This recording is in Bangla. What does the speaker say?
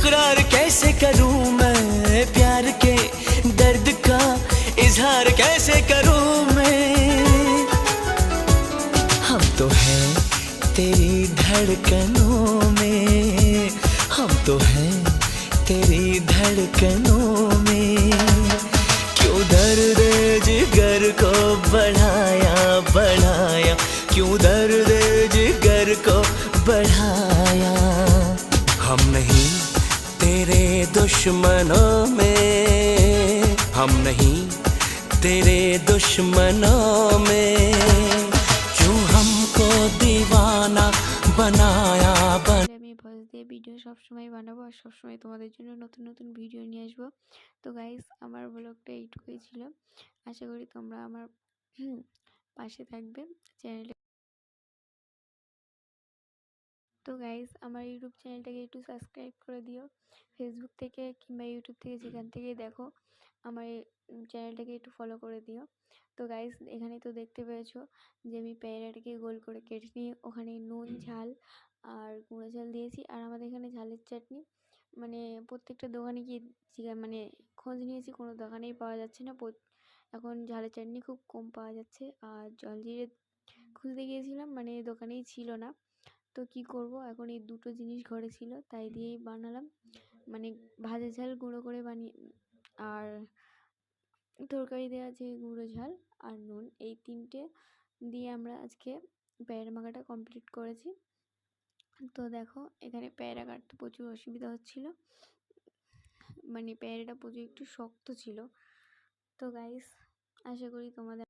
इकरार कैसे करूं मैं, प्यार के दर्द का इजहार कैसे करूं मैं। हम तो हैं तेरी धड़कनों में, हम तो हैं तेरी धड़कनों में। क्यों दर्द जिगर को बढ़ाया बढ़ाया, क्यों दर्द जिगर को बढ़ाया। हम नहीं तेरे दुश्मनों में, हम नहीं तेरे दुश्मनों में। जो हमको दीवाना बनाया আমি ভয়েস দিয়ে ভিডিও সবসময় বানাবো আর সবসময় তোমাদের জন্য নতুন নতুন ভিডিও নিয়ে আসবো। তো গাইস, আমার ব্লগটা এইটুকুই ছিল। আশা করি তোমরা আমার পাশে থাকবে চ্যানেলে। তো গাইস, আমার ইউটিউব চ্যানেলটাকে একটু সাবস্ক্রাইব করে দিও। ফেসবুক থেকে কিংবা ইউটিউব থেকে যেখান থেকেই দেখো, আমার চ্যানেলটাকে একটু ফলো করে দিও। তো গাইস, এখানে তো দেখতে পেয়েছো যে আমি পেয়ারাটাকে গোল করে কেটে নিয়ে ওখানে নুন ঝাল আর গুঁড়ো ঝাল দিয়েছি। আর আমাদের এখানে ঝালের চাটনি মানে প্রত্যেকটা দোকানে গিয়ে মানে খোঁজ নিয়েছি, কোনো দোকানেই পাওয়া যাচ্ছে না। এখন ঝালের চাটনি খুব কম পাওয়া যাচ্ছে। আর জলজিরে খুঁজতে গিয়েছিলাম, মানে দোকানেই ছিল না। তো কি করব, এখন এই দুটো জিনিস ঘরে ছিল তাই দিয়েই বানালাম। মানে ভাজা ঝাল গুঁড়ো করে বানিয়ে, আর তরকারি দেওয়া আছে গুঁড়ো ঝাল আর নুন, এই তিনটে দিয়ে আমরা আজকে পেয়ারা মাখাটা কমপ্লিট করেছি। তো দেখো, এখানে পেয়ারা কাটতে প্রচুর অসুবিধা হচ্ছিল, মানে পেয়ারাটা প্রচুর একটু শক্ত ছিল। তো গাইস, আশা করি তোমাদের